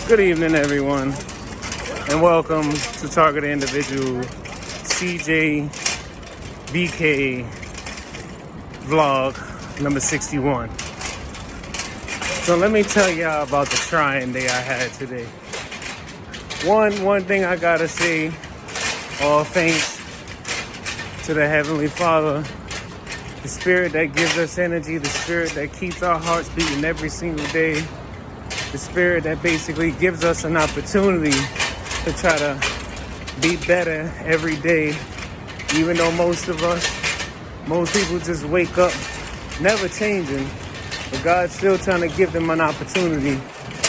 Good evening, everyone, and welcome to Target Individual CJ BK vlog number 61. So let me tell y'all about the trying day I had today. One thing I gotta say, all thanks to the Heavenly Father, the Spirit that gives us energy, the Spirit that keeps our hearts beating every single day, the Spirit that basically gives us an opportunity to try to be better every day, even though most people just wake up never changing, but God's still trying to give them an opportunity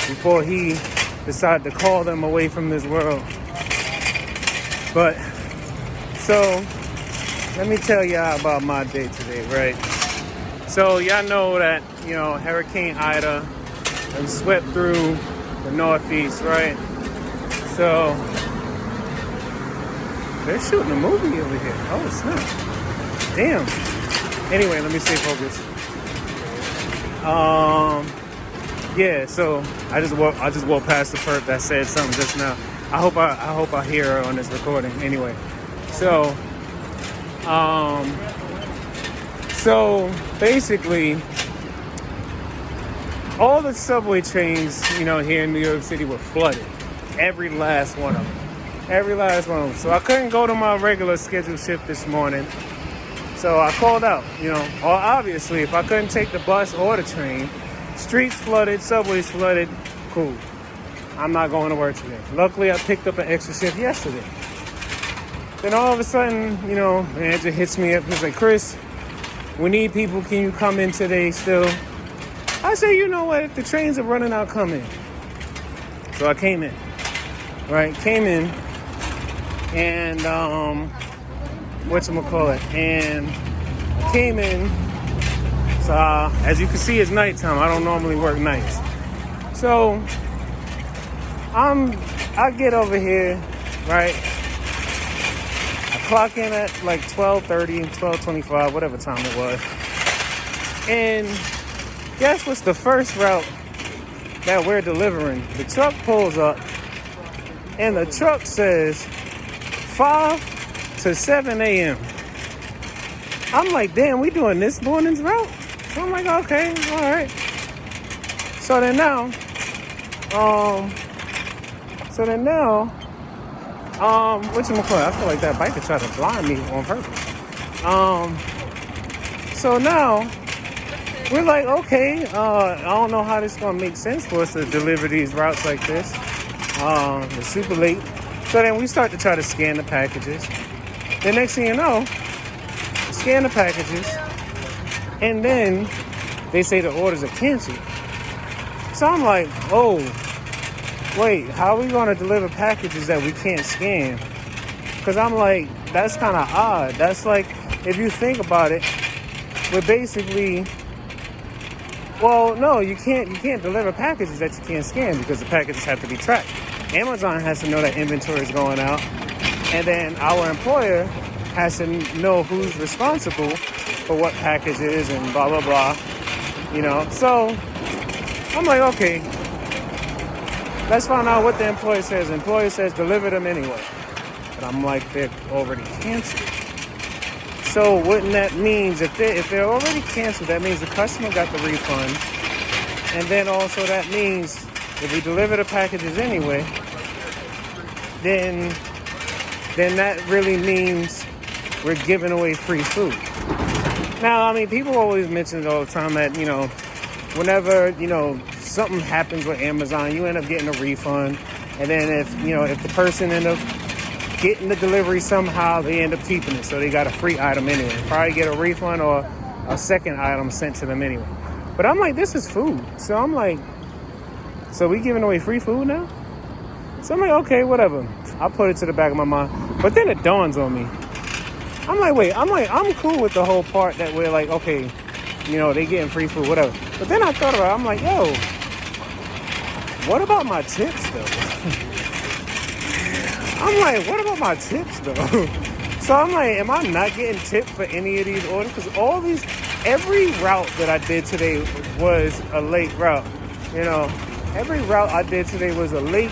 before He decided to call them away from this world. But, so, let me tell y'all about my day today, right? So, y'all know that, Hurricane Ida and swept through the Northeast, right? So they're shooting a movie over here. Oh snap! Damn. Anyway, let me stay focused. Yeah. So I just walked past the perp that said something just now. I hope I hear her on this recording. Anyway, so basically, all the subway trains, here in New York City were flooded. Every last one of them. So I couldn't go to my regular scheduled shift this morning. So I called out, Or obviously, if I couldn't take the bus or the train, streets flooded, subways flooded, cool. I'm not going to work today. Luckily, I picked up an extra shift yesterday. Then all of a sudden, manager hits me up. He's like, Chris, we need people. Can you come in today still? I say, you know what? If the trains are running out, come in. So I came in. Right? Came in. And, And came in. So, as you can see, it's nighttime. I don't normally work nights. So, I get over here, right? I clock in at like 12:30, 12:25, whatever time it was. And guess what's the first route that we're delivering? The truck pulls up, and the truck says 5 to 7 a.m. I'm like, damn, we doing this morning's route? So I'm like, okay, all right. So then now, whatchamacallit? I feel like that biker tried to blind me on purpose. So now, we're like, okay, I don't know how this is going to make sense for us to deliver these routes like this. It's super late. So then we start to try to scan the packages. The next thing you know, scan the packages, and then they say the orders are canceled. So I'm like, oh, wait, how are we going to deliver packages that we can't scan? Because I'm like, that's kind of odd. That's like, if you think about it, we're basically... Well, no, you can't deliver packages that you can't scan because the packages have to be tracked. Amazon has to know that inventory is going out, and then our employer has to know who's responsible for what packages and blah, blah, blah, So I'm like, okay, let's find out what the employer says. The employer says deliver them anyway. But I'm like, they're already canceled. So wouldn't that means if they're already canceled, that means the customer got the refund, and then also that means if we deliver the packages anyway, then that really means we're giving away free food. Now, I mean, people always mention it all the time that whenever something happens with Amazon, you end up getting a refund, and then if the person end up getting the delivery somehow, they end up keeping it. So they got a free item anyway. Probably get a refund or a second item sent to them anyway. But I'm like, this is food. So I'm like, so we giving away free food now? So I'm like, okay, whatever. I'll put it to the back of my mind. But then it dawns on me. I'm cool with the whole part that we're like, okay, they getting free food, whatever. But then I thought about it. I'm like, yo, what about my tips though? I'm like, what about my tips, though? So I'm like, am I not getting tipped for any of these orders? Because every route that I did today was a late route, Every route I did today was a late.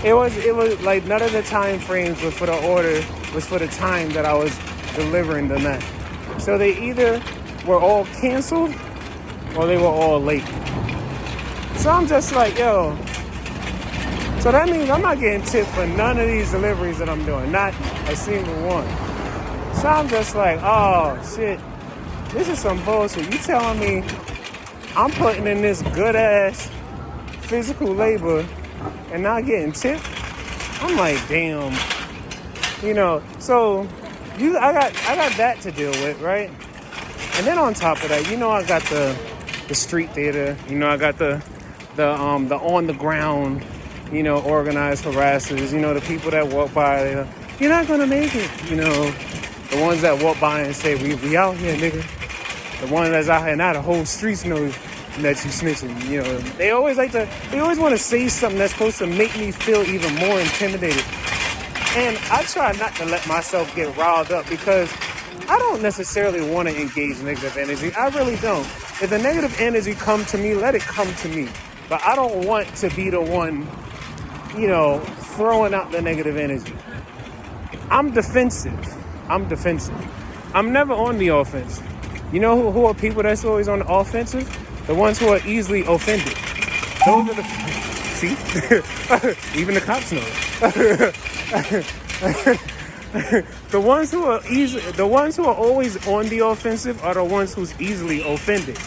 It was like none of the time frames were for the order, was for the time that I was delivering them at. So they either were all canceled or they were all late. So I'm just like, yo. So that means I'm not getting tipped for none of these deliveries that I'm doing. Not a single one. So I'm just like, oh shit. This is some bullshit. You telling me I'm putting in this good ass physical labor and not getting tipped? I'm like, damn. So I got that to deal with, right? And then on top of that, I got the street theater. I got the on the ground, organized harassers. The people that walk by, you're not gonna make it. The ones that walk by and say, we out here, nigga. The one that's out here, now the whole streets know that you snitching. They always want to say something that's supposed to make me feel even more intimidated. And I try not to let myself get riled up because I don't necessarily want to engage negative energy. I really don't. If the negative energy come to me, let it come to me. But I don't want to be the one, throwing out the negative energy. I'm defensive. I'm never on the offense. You know who are people that's always on the offensive? The ones who are easily offended. Those are the... See? Even the cops know it. The ones who are always on the offensive are the ones who's easily offended.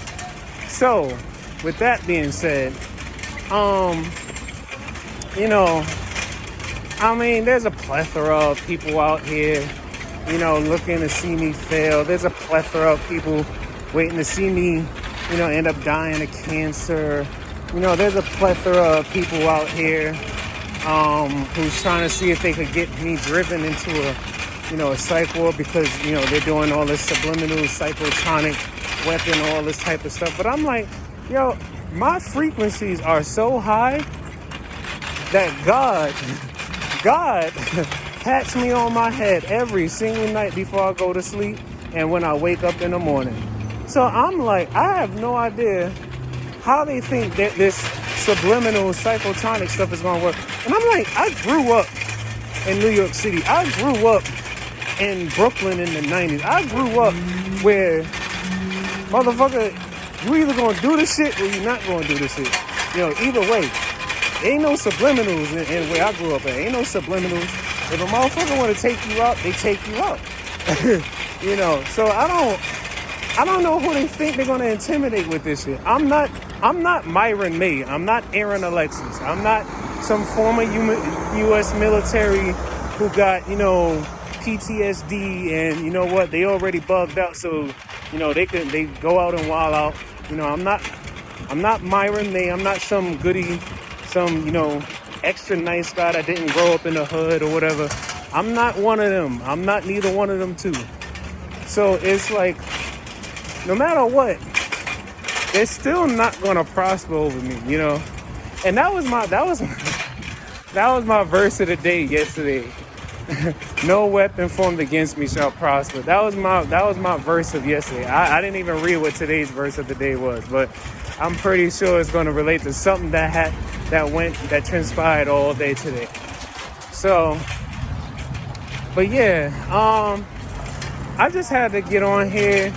So, with that being said, there's a plethora of people out here, looking to see me fail. There's a plethora of people waiting to see me, end up dying of cancer. There's a plethora of people out here who's trying to see if they could get me driven into a psych ward because, they're doing all this subliminal psychotronic weapon, all this type of stuff. But I'm like, yo, my frequencies are so high that God pats me on my head every single night before I go to sleep and when I wake up in the morning. So I'm like, I have no idea how they think that this subliminal psychotronic stuff is going to work. And I'm like, I grew up in New York City. I grew up in Brooklyn in the 90s. I grew up where, motherfucker, you either going to do this shit or you're not going to do this shit. Either way. Ain't no subliminals in where I grew up at. Ain't no subliminals. If a motherfucker want to take you out, they take you out. So I don't know who they think they're going to intimidate with this shit. I'm not Myron May. I'm not Aaron Alexis. I'm not some former U.S. military who got, PTSD and they already bugged out. So, they go out and wild out. I'm not Myron May. I'm not some goody, some, extra nice guy that didn't grow up in the hood or whatever. I'm not one of them. I'm not neither one of them too. So it's like, no matter what, they're still not gonna prosper over me, And that was my verse of the day yesterday. No weapon formed against me shall prosper. That was my verse of yesterday. I didn't even read what today's verse of the day was, but I'm pretty sure it's going to relate to something that transpired all day today. So, but yeah, I just had to get on here,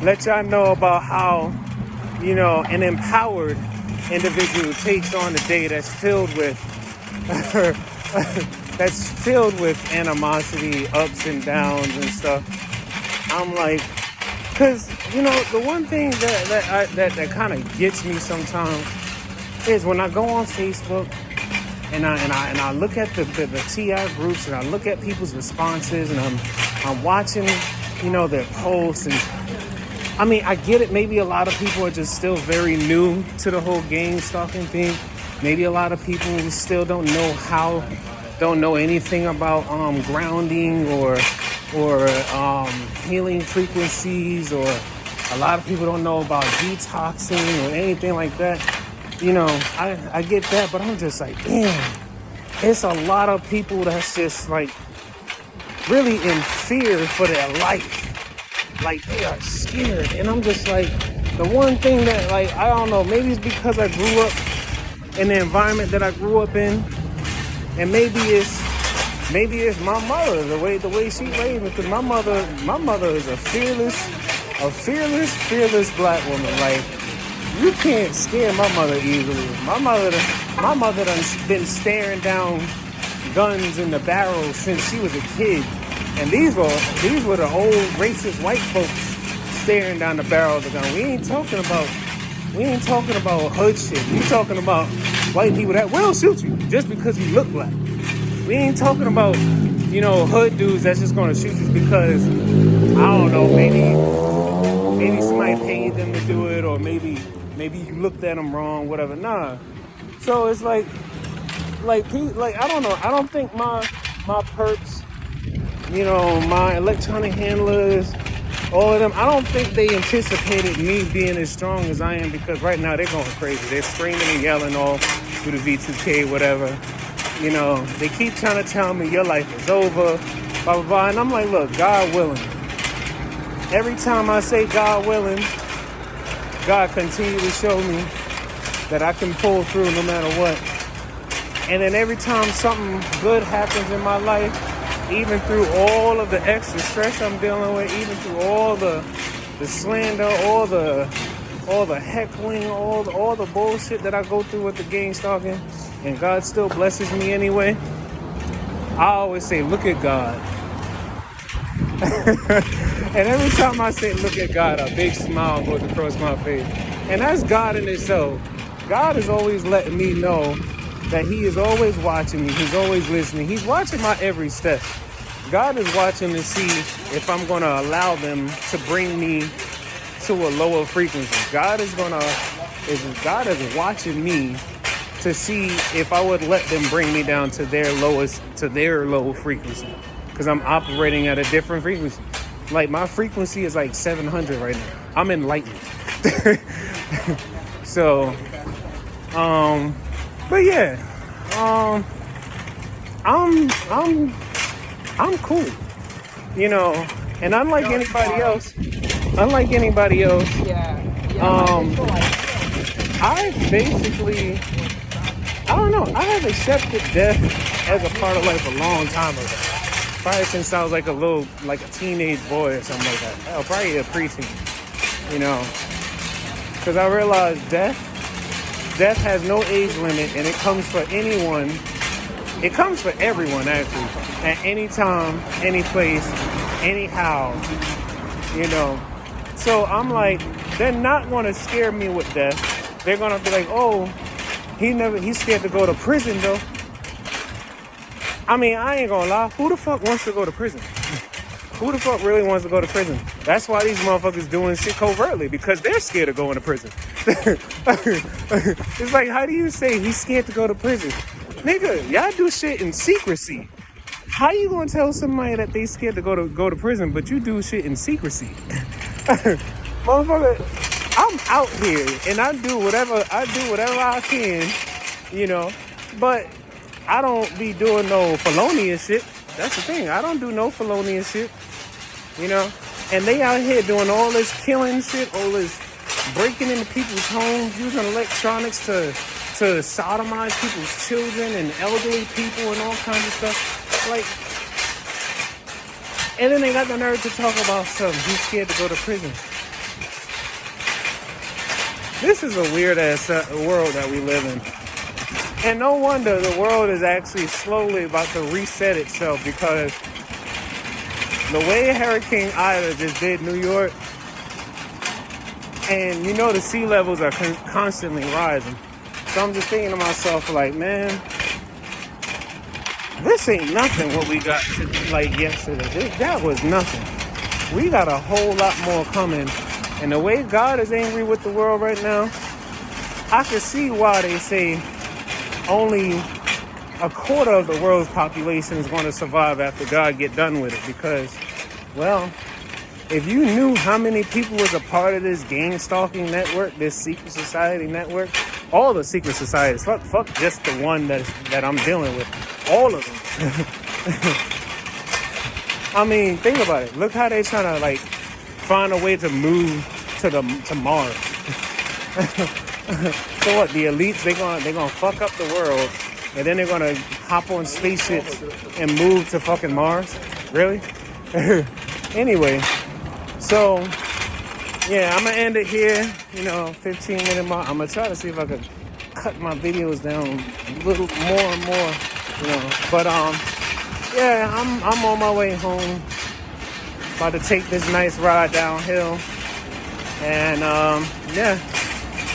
let y'all know about how, an empowered individual takes on a day that's filled with animosity, ups and downs and stuff. I'm like, because the one thing that kind of gets me sometimes is when I go on Facebook and I look at the TI groups and I look at people's responses and I'm watching their posts, and I get it. Maybe a lot of people are just still very new to the whole gang stalking thing. Maybe a lot of people still don't know anything about grounding or healing frequencies, or a lot of people don't know about detoxing or anything like that. I get that, but I'm just like, damn, it's a lot of people that's just like really in fear for their life. Like, they are scared. And I'm just like, the one thing that, like, I don't know, maybe it's because I grew up in the environment that I grew up in, and maybe it's my mother, the way she raised me. Because my mother is a fearless black woman. Like, you can't scare my mother easily. My mother done been staring down guns in the barrel since she was a kid, and these were the old racist white folks staring down the barrel of the gun. We ain't talking about hood shit. We talking about white people that will shoot you just because you look black. We ain't talking about, hood dudes that's just gonna shoot you because, I don't know, maybe somebody paid them to do it, or maybe you looked at them wrong, whatever. Nah. So it's like I don't know. I don't think my perps, my electronic handlers, all of them, I don't think they anticipated me being as strong as I am, because right now they're going crazy. They're screaming and yelling all through the V2K, whatever. They keep trying to tell me your life is over, blah, blah, blah. And I'm like, look, God willing. Every time I say God willing, God continues to show me that I can pull through no matter what. And then every time something good happens in my life, even through all of the extra stress I'm dealing with, even through all the slander, all the heckling, all the bullshit that I go through with the gang stalking, and God still blesses me anyway, I always say, look at God. And every time I say look at God, a big smile goes across my face. And that's God in itself. God is always letting me know that he is always watching me. He's always listening. He's watching my every step. God is watching to see if I'm going to allow them to bring me to a lower frequency. God is watching me to see if I would let them bring me down to their low frequency. Because I'm operating at a different frequency. Like, my frequency is like 700 right now. I'm enlightened. So, but yeah, I'm cool, and unlike anybody else, I basically, I don't know, I have accepted death as a part of life a long time ago. Probably since I was like a teenage boy or something like that. Oh, probably a preteen, because I realized death has no age limit, and it comes for anyone. It comes for everyone, actually, at any time, any place, anyhow, So I'm like, they're not going to scare me with death. They're going to be like, oh, he's scared to go to prison, though. I mean, I ain't going to lie. Who the fuck wants to go to prison? Who the fuck really wants to go to prison? That's why these motherfuckers doing shit covertly, because they're scared of going to prison. It's like, how do you say he's scared to go to prison? Nigga, y'all do shit in secrecy. How you gonna tell somebody that they scared to go to prison, but you do shit in secrecy? Motherfucker, I'm out here and I do whatever I can, but I don't be doing no felonious shit. That's the thing. I don't do no felonious shit, and they out here doing all this killing shit, all this breaking into people's homes, using electronics to sodomize people's children and elderly people and all kinds of stuff. Like, and then they got the nerve to talk about something. He's scared to go to prison. This is a weird ass world that we live in. And no wonder the world is actually slowly about to reset itself, because the way Hurricane Ida just did New York, and the sea levels are constantly rising. So I'm just thinking to myself, like, man, this ain't nothing what we got yesterday. That was nothing. We got a whole lot more coming. And the way God is angry with the world right now, I can see why they say only a quarter of the world's population is going to survive after God get done with it. Because, well, if you knew how many people was a part of this gang stalking network, this secret society network, all the secret societies, fuck just the one that I'm dealing with, all of them. I mean, think about it. Look how they trying to find a way to move to Mars. So what? The elites, they gonna fuck up the world, and then they're gonna hop on spaceships and move to fucking Mars? Really? Anyway, so yeah, I'm gonna end it here. 15-minute mark. I'm gonna try to see if I could cut my videos down a little more and more. But yeah, I'm on my way home. About to take this nice ride downhill, and yeah,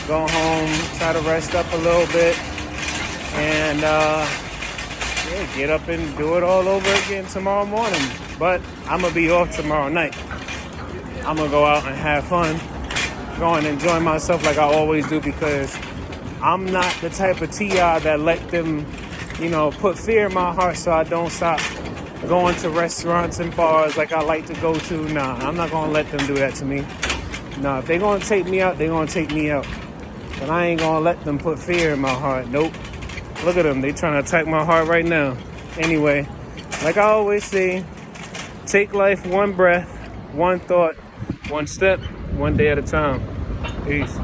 go home, try to rest up a little bit, and yeah, get up and do it all over again tomorrow morning. But I'm gonna be off tomorrow night. I'm gonna go out and have fun, go and enjoy myself like I always do, because I'm not the type of TI that let them, put fear in my heart so I don't stop going to restaurants and bars like I like to go to. Nah, I'm not gonna let them do that to me. Nah, if they're gonna take me out, they're gonna take me out. But I ain't gonna let them put fear in my heart. Nope. Look at them. They trying to attack my heart right now. Anyway, like I always say, take life one breath, one thought, one step, one day at a time. Peace.